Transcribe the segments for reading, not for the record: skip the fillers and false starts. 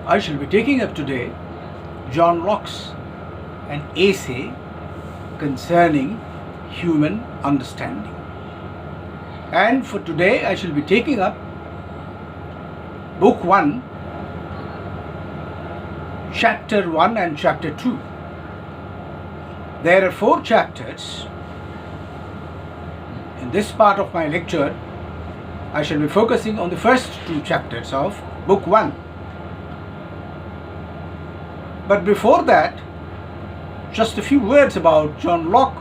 I shall be taking up today John Locke's an essay concerning human understanding. And for today I shall be taking up Book 1, Chapter 1 and Chapter 2. There are 4 chapters. In this part of my lecture, I shall be focusing on the first 2 chapters of Book 1. But before that, just a few words about John Locke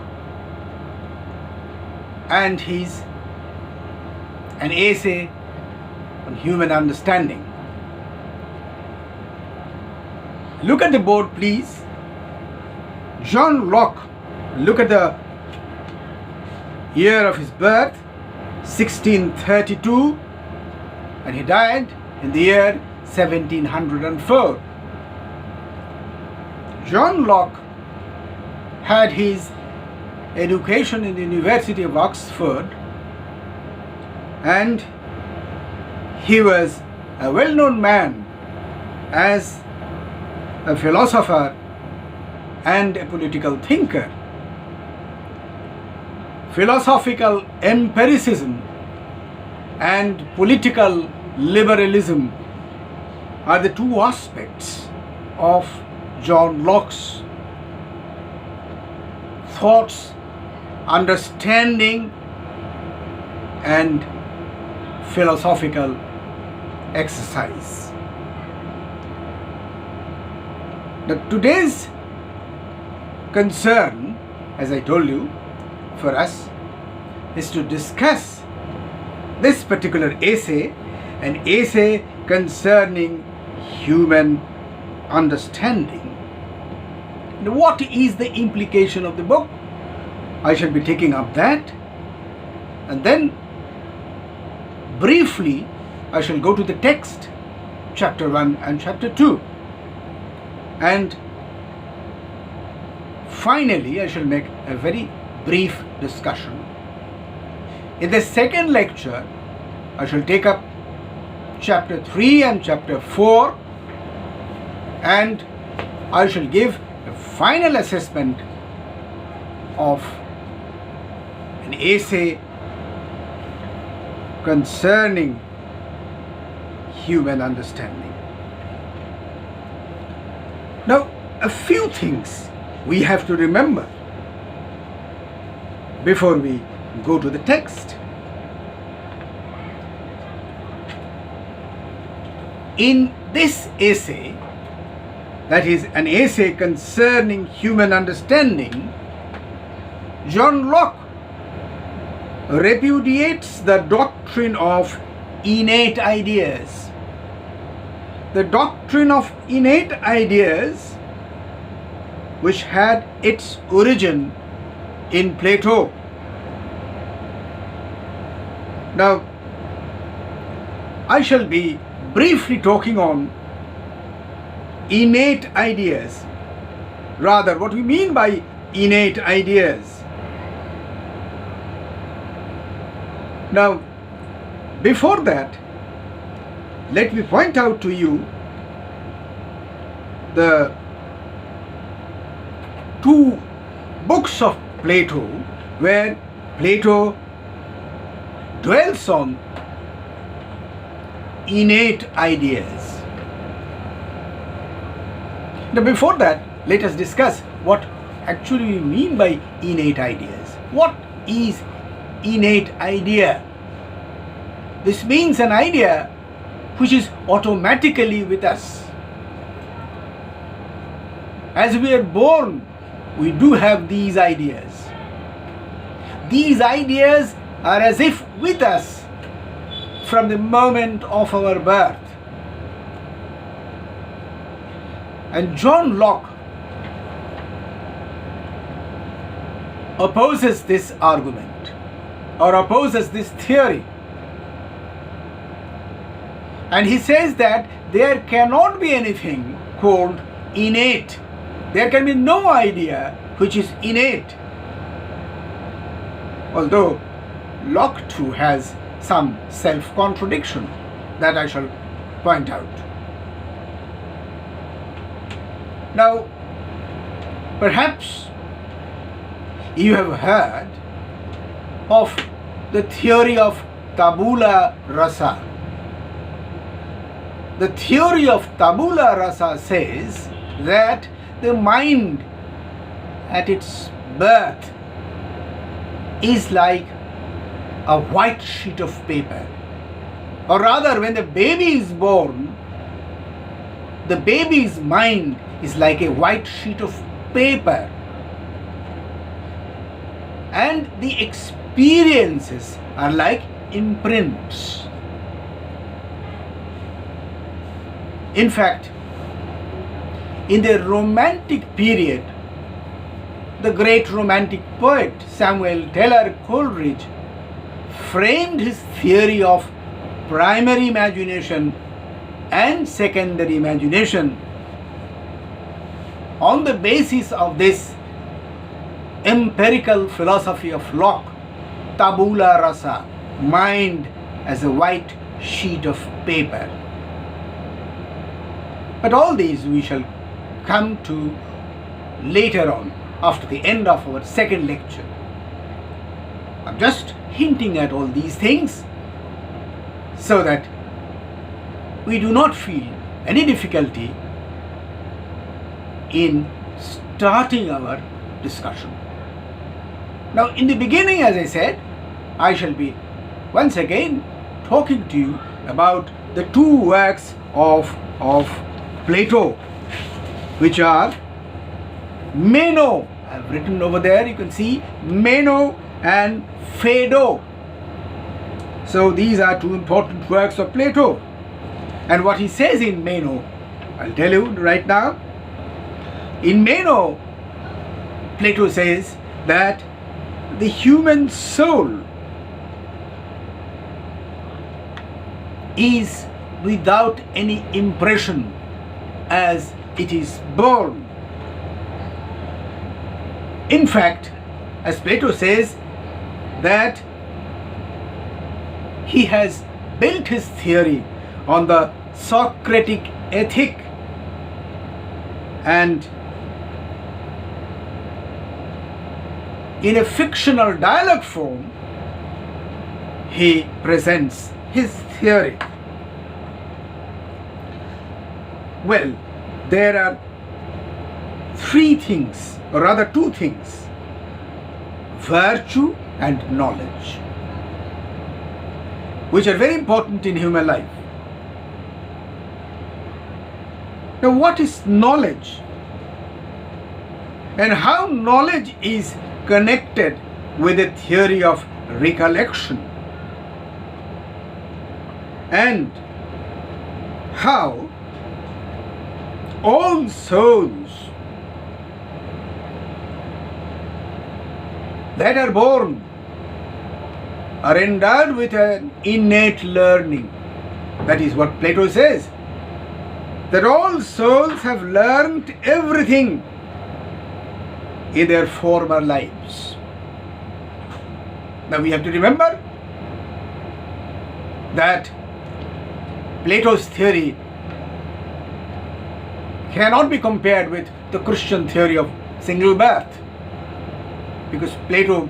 and his an essay on human understanding. Look at the board, please. John Locke, look at the year of his birth, 1632, and he died in the year 1704. John Locke had his education in the University of Oxford, and he was a well-known man as a philosopher and a political thinker. Philosophical empiricism and political liberalism are the 2 aspects of John Locke's thoughts, understanding, and philosophical exercise. Now, today's concern, as I told you, for us is to discuss this particular essay, an essay concerning human understanding. Now, what is the implication of the book? I shall be taking up that, and then briefly I shall go to the text, chapter 1 and chapter 2, and finally I shall make a very brief discussion. In the second lecture I shall take up chapter 3 and chapter 4, and I shall give a final assessment of an essay concerning human understanding. Now, a few things we have to remember before we go to the text. In this essay, that is an essay concerning human understanding, John Locke repudiates the doctrine of innate ideas. The doctrine of innate ideas, which had its origin in Plato. Now, I shall be briefly talking on innate ideas. Rather, what we mean by innate ideas. Now, before that, let me point out to you the 2 books of Plato where Plato dwells on innate ideas. Now, before that, let us discuss what actually we mean by innate ideas. What is innate idea? This means an idea which is automatically with us. As we are born, we do have these ideas. These ideas are as if with us from the moment of our birth. And John Locke opposes this argument or opposes this theory. And he says that there cannot be anything called innate. There can be no idea which is innate. Although Locke too has some self-contradiction that I shall point out. Now, perhaps you have heard of the theory of tabula rasa. The theory of tabula rasa says that the mind at its birth is like a white sheet of paper. Or rather, when the baby is born, the baby's mind is like a white sheet of paper. And the experiences are like imprints. In fact, in the Romantic period, the great Romantic poet Samuel Taylor Coleridge framed his theory of primary imagination and secondary imagination on the basis of this empirical philosophy of Locke, tabula rasa, mind as a white sheet of paper. But all these we shall come to later on, after the end of our second lecture. I'm just hinting at all these things so that we do not feel any difficulty in starting our discussion. Now, in the beginning, as I said, I shall be once again talking to you about the two works of Plato, which are Meno. I've written over there, you can see Meno and Phaedo. So these are two important works of Plato. And what he says in Meno, I'll tell you right now. In Meno, Plato says that the human soul is without any impression as it is born. In fact, as Plato says, that he has built his theory on the Socratic ethic, and in a fictional dialogue form he presents his theory. Well, there are three things, or rather two things: virtue and knowledge, which are very important in human life. Now, what is knowledge? And how knowledge is connected with the theory of recollection? And how all souls that are born are endowed with an innate learning. That is what Plato says, that all souls have learnt everything in their former lives. Now we have to remember that Plato's theory cannot be compared with the Christian theory of single birth, because Plato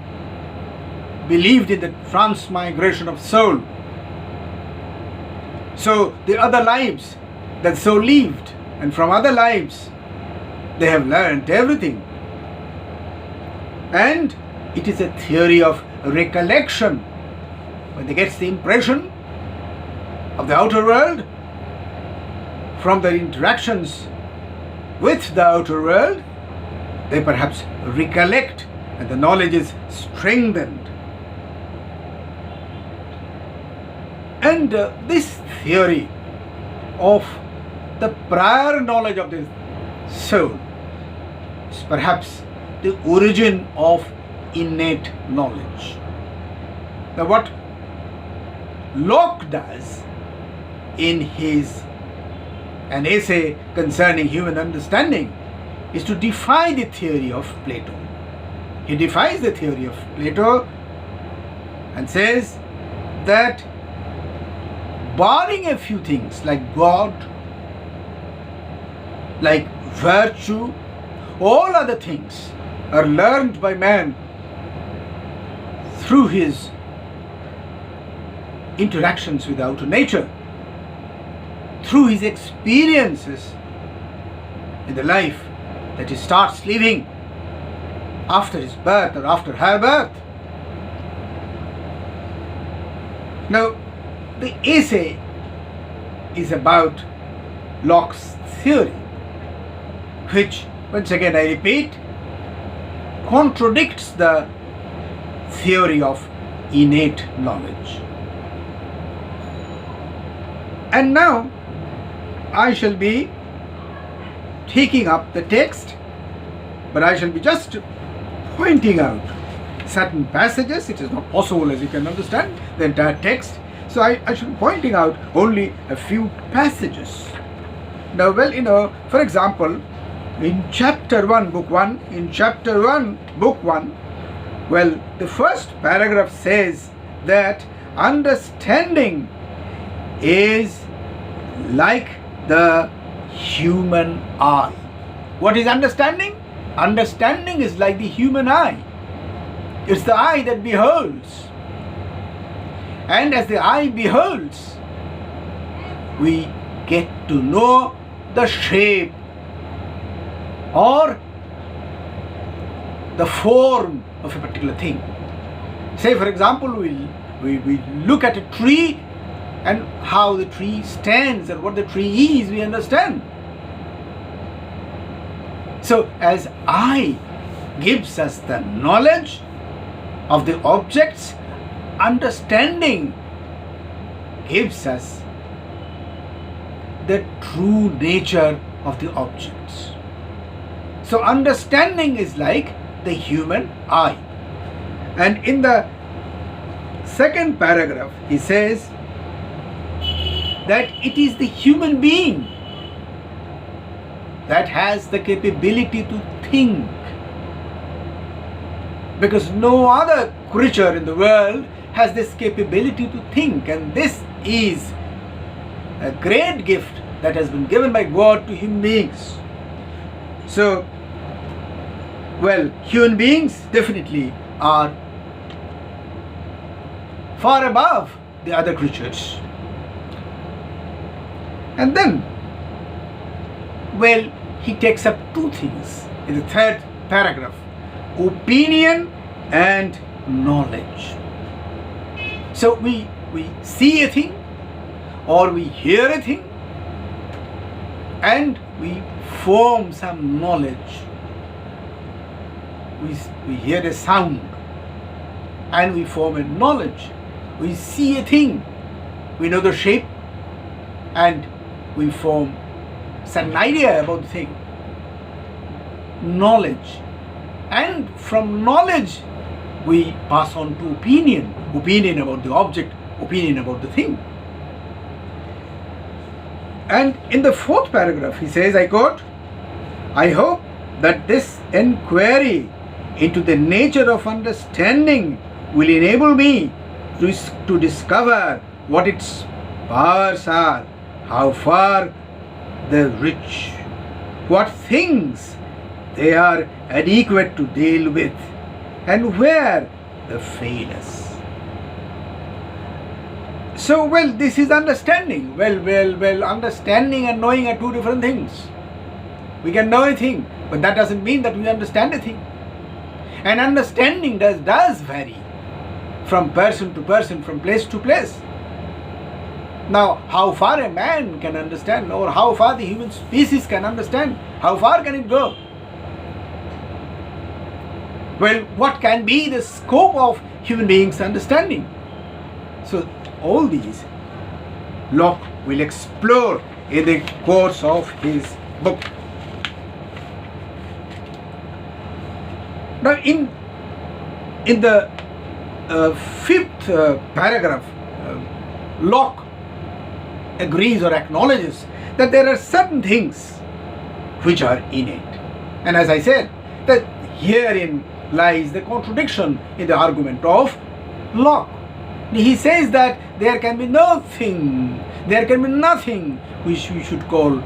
believed in the transmigration of soul. So the other lives that soul lived, and from other lives they have learned everything. And it is a theory of recollection. When they get the impression of the outer world from their interactions with the outer world, they perhaps recollect, and the knowledge is strengthened. And this theory of the prior knowledge of the soul is perhaps the origin of innate knowledge. Now, what Locke does in an essay concerning human understanding is to defy the theory of Plato. He defies the theory of Plato and says that, barring a few things like God, like virtue, all other things are learned by man through his interactions with outer nature, through his experiences in the life that he starts living after his birth or after her birth. Now, the essay is about Locke's theory, which, once again I repeat, contradicts the theory of innate knowledge. And now I shall be taking up the text, but I shall be just pointing out certain passages. It is not possible, as you can understand, the entire text. So I shall be pointing out only a few passages. Now, well, for example, in chapter 1, book 1, book 1, well, the first paragraph says that understanding is like the human eye. What is understanding? Understanding is like the human eye. It's the eye that beholds. And as the eye beholds, we get to know the shape or the form of a particular thing. Say, for example, we look at a tree and how the tree stands and what the tree is, we understand. So, as eye gives us the knowledge of the objects, understanding gives us the true nature of the objects. So, understanding is like the human eye. And in the second paragraph, he says that it is the human being that has the capability to think, because no other creature in the world has this capability to think, and this is a great gift that has been given by God to human beings. So, well, human beings definitely are far above the other creatures. And then, well, he takes up two things in the third paragraph: opinion and knowledge. So we see a thing or we hear a thing and we form some knowledge. We hear a sound and we form a knowledge. We see a thing, we know the shape, and we form some idea about the thing. Knowledge. And from knowledge we pass on to opinion. Opinion about the object, opinion about the thing. And in the fourth paragraph he says, I quote, I hope that this inquiry into the nature of understanding will enable me to discover what its powers are, how far they reach, what things they are adequate to deal with, and where they fail us. So, well, this is understanding. Well, understanding and knowing are two different things. We can know a thing, but that doesn't mean that we understand a thing. And understanding does vary from person to person, from place to place. Now, how far a man can understand, or how far the human species can understand, how far can it go? Well, what can be the scope of human beings' understanding? So, all these Locke will explore in the course of his book. Now, in the fifth paragraph, Locke agrees or acknowledges that there are certain things which are innate. And as I said, that herein lies the contradiction in the argument of Locke. He says that there can be nothing which we should call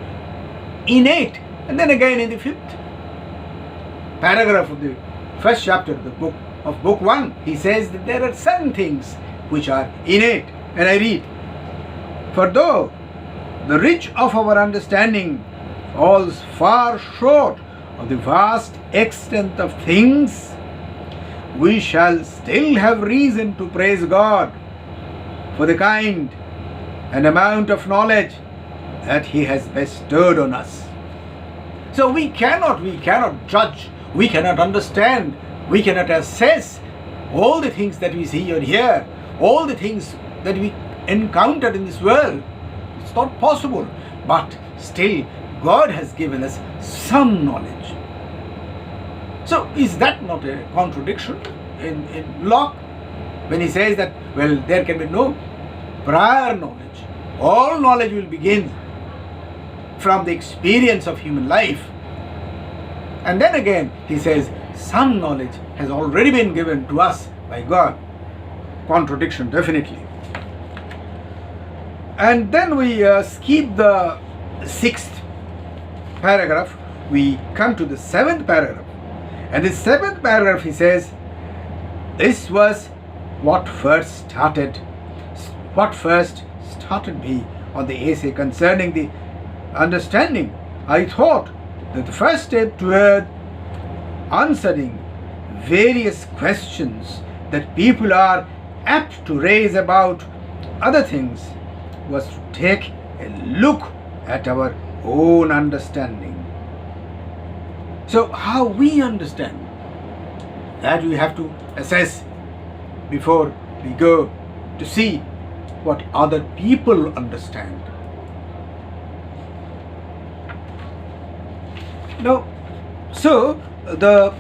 innate And then again in the 5th paragraph of the first chapter of book 1, he says that there are certain things which are innate. And I read, "For though the reach of our understanding falls far short of the vast extent of things, we shall still have reason to praise God for the kind and amount of knowledge that He has bestowed on us." So we cannot judge, we cannot understand, we cannot assess all the things that we see or hear, all the things that we encounter in this world. It's not possible. But still, God has given us some knowledge. So is that not a contradiction in Locke when he says that, well, there can be no prior knowledge. All knowledge will begin from the experience of human life. And then again he says some knowledge has already been given to us by God. Contradiction, definitely. And then we skip the 6th paragraph. We come to the 7th paragraph. And the 7th paragraph he says, "This was what first started me on the essay concerning the understanding. I thought that the first step toward answering various questions that people are apt to raise about other things was to take a look at our own understanding." So how we understand, that we have to assess before we go to see what other people understand. Now, so the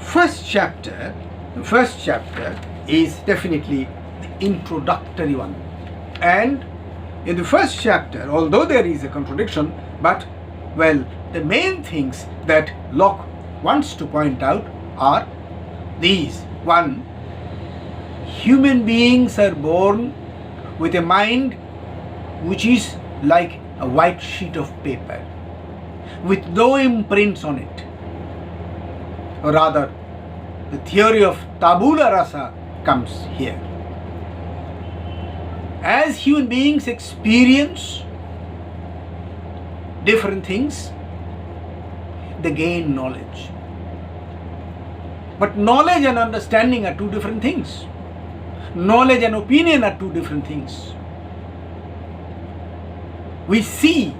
first chapter is definitely the introductory one. And in the first chapter, although there is a contradiction, but, well, the main things that Locke wants to point out are these. 1, human beings are born with a mind which is like a white sheet of paper, with no imprints on it. Or rather, the theory of tabula rasa comes here. As human beings experience different things, they gain knowledge. But knowledge and understanding are two different things. Knowledge and opinion are two different things. We see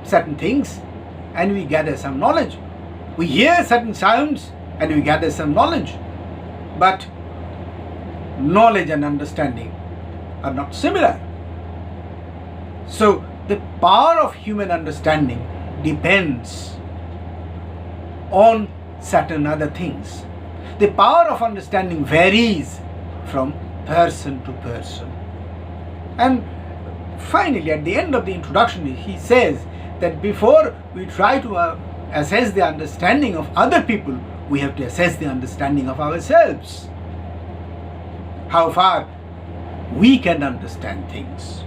certain things and we gather some knowledge. We hear certain sounds and we gather some knowledge. But knowledge and understanding are not similar. So the power of human understanding depends on certain other things. The power of understanding varies from person to person. And finally, at the end of the introduction, he says that before we try to assess the understanding of other people, we have to assess the understanding of ourselves. How far we can understand things.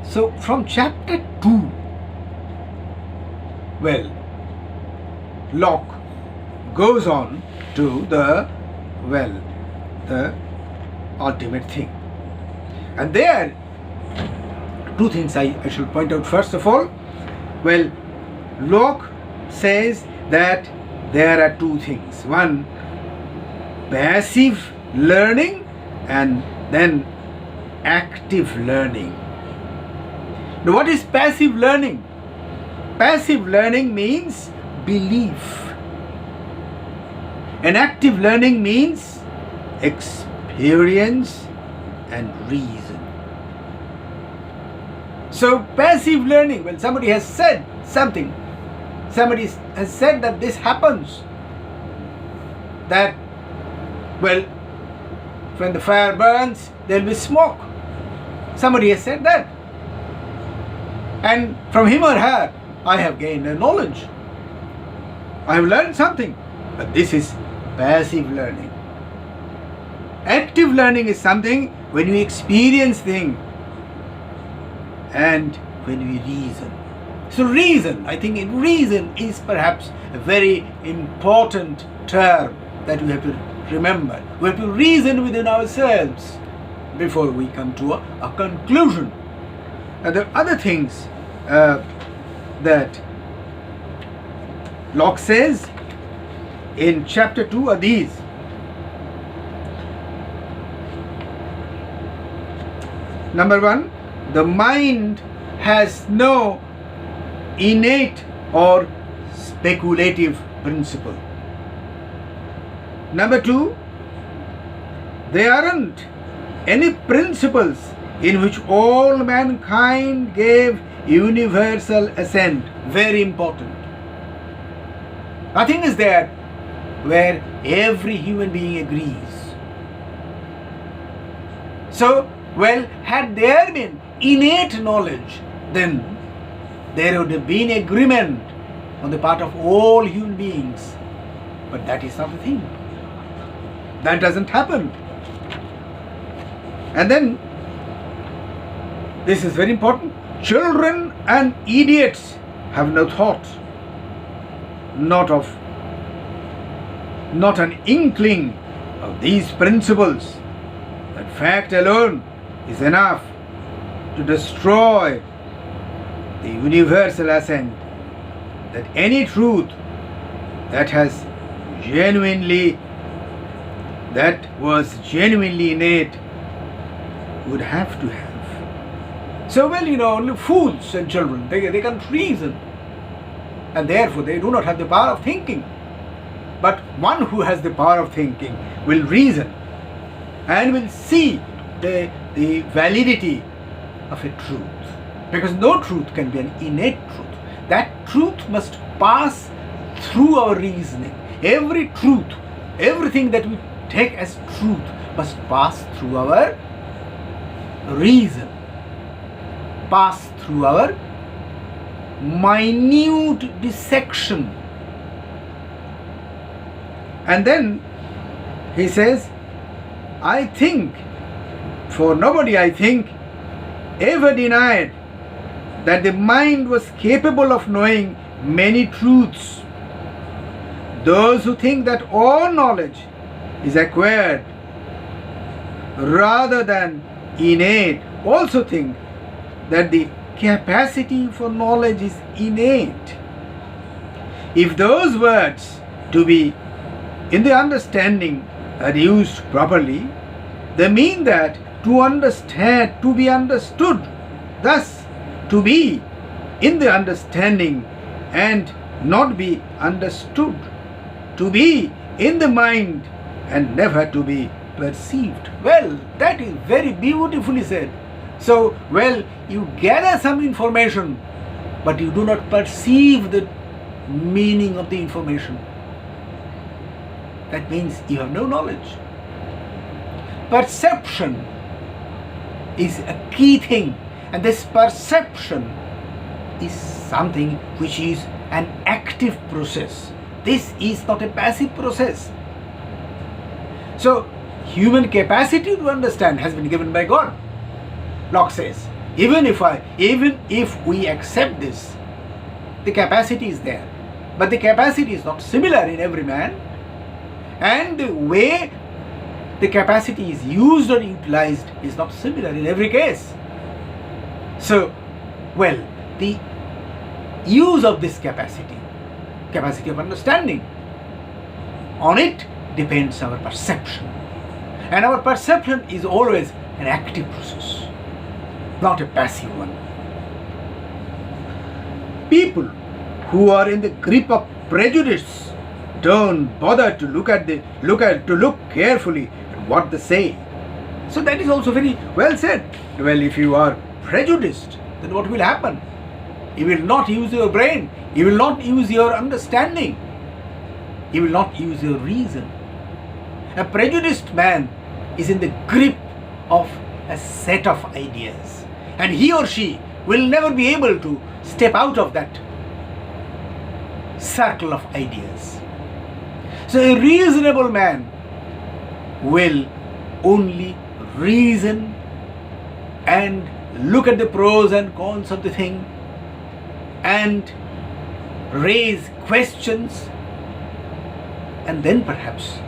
So from chapter 2, well, Locke goes on to the ultimate thing. And there, two things I should point out. First of all, well, Locke says that there are two things. One, passive learning, and then active learning. Now, what is passive learning? Passive learning means belief. And active learning means experience and reason. So passive learning, when somebody has said something, somebody has said that this happens, that, well, when the fire burns, there will be smoke. Somebody has said that. And from him or her, I have gained a knowledge. I have learned something. But this is passive learning. Active learning is something when we experience things and when we reason. So reason, I think reason is perhaps a very important term that we have to remember. We have to reason within ourselves before we come to a conclusion. And the other things that Locke says in chapter 2 are these. Number 1, the mind has no innate or speculative principle. Number 2, there aren't any principles in which all mankind gave universal assent. Very important. Nothing is there where every human being agrees. So, had there been innate knowledge, then there would have been agreement on the part of all human beings. But that is not a thing. That doesn't happen. And then, this is very important, children and idiots have no thought, not an inkling of these principles. That fact alone is enough to destroy the universal assent that any truth that was genuinely innate would have to have. So, only fools and children, they can't reason, and therefore they do not have the power of thinking. But one who has the power of thinking will reason and will see the validity of a truth, because no truth can be an innate truth. That truth must pass through our reasoning. Every truth, everything that we take as truth must pass through our reason, pass through our minute dissection. And then he says, I think, for nobody, I think, ever denied that the mind was capable of knowing many truths. Those who think that all knowledge is acquired rather than innate also think that the capacity for knowledge is innate. If those words to be in the understanding are used properly, they mean that to understand, to be understood, thus to be in the understanding and not be understood, to be in the mind and never to be perceived. Well, that is very beautifully said. So, you gather some information, but you do not perceive the meaning of the information. That means you have no knowledge. Perception is a key thing, and this perception is something which is an active process. This is not a passive process. So, human capacity to understand has been given by God. Locke says, even if we accept this, the capacity is there. But the capacity is not similar in every man, and the way the capacity is used or utilized is not similar in every case. So, the use of this capacity of understanding, on it depends our perception. And our perception is always an active process, not a passive one. People who are in the grip of prejudice don't bother to look carefully at what they say. So that is also very well said. If you are prejudiced, then what will happen? You will not use your brain. You will not use your understanding. You will not use your reason. A prejudiced man is in the grip of a set of ideas, and he or she will never be able to step out of that circle of ideas. So a reasonable man will only reason and look at the pros and cons of the thing and raise questions and then perhaps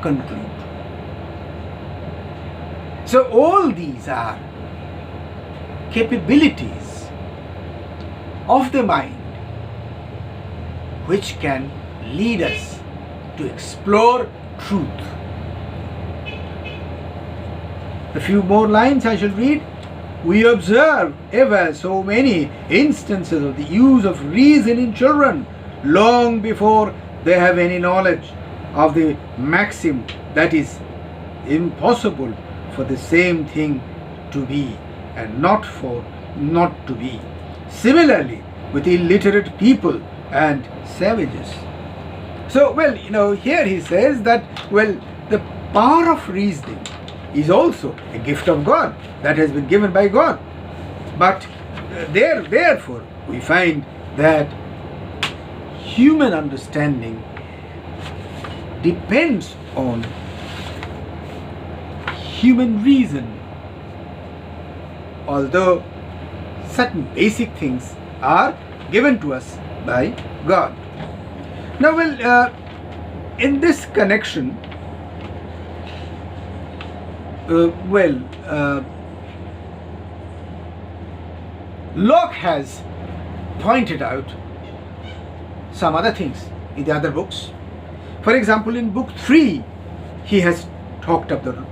conclude. So all these are capabilities of the mind which can lead us to explore truth. A few more lines I shall read. We observe ever so many instances of the use of reason in children long before they have any knowledge of the maxim that is impossible for the same thing to be and not for not to be. Similarly with illiterate people and savages. So, here he says that, the power of reasoning is also a gift of God that has been given by God. But therefore, we find that human understanding depends on human reason, although certain basic things are given to us by God. Now, in this connection, Locke has pointed out some other things in the other books. For example, in book 3, he has talked of the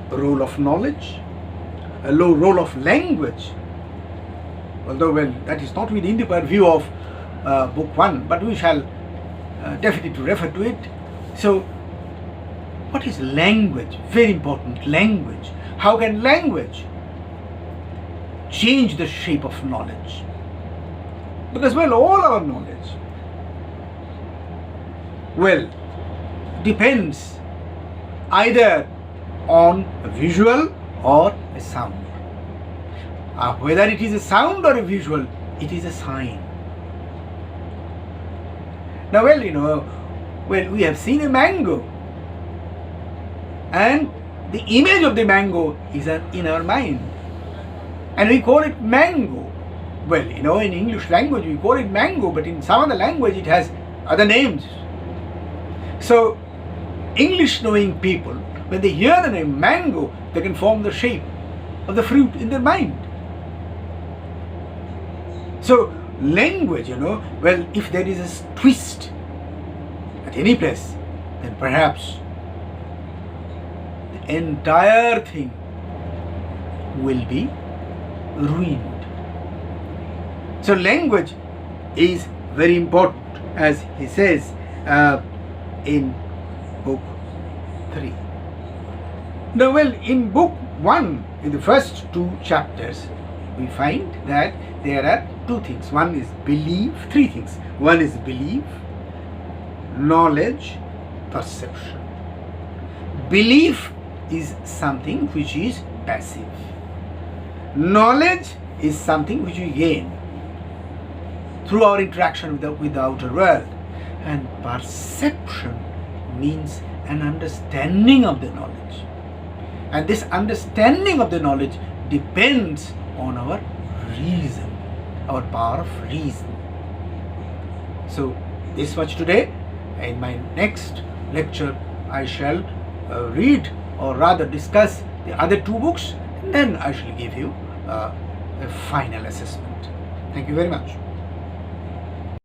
role of knowledge, a low role of language, although that is not within the purview of book 1, but we shall definitely refer to it. So, what is language? Very important, language. How can language change the shape of knowledge? Because, all our knowledge, depends either on a visual or a sound. Whether it is a sound or a visual, it is a sign. Now, we have seen a mango, and the image of the mango is in our mind, and we call it mango. In English language we call it mango, but in some other language it has other names. So, English knowing people, when they hear the name mango, they can form the shape of the fruit in their mind. So, language, if there is a twist at any place, then perhaps the entire thing will be ruined. So, language is very important, as he says in book 3. Now, in book 1, in the first 2 chapters, we find that there are 2 things. One is belief, 3 things. One is belief, knowledge, perception. Belief is something which is passive. Knowledge is something which we gain through our interaction with the outer world. And perception means an understanding of the knowledge. And this understanding of the knowledge depends on our reason, our power of reason. So, this much today. In my next lecture, I shall read, or rather discuss, the other 2 books, and then I shall give you a final assessment. Thank you very much.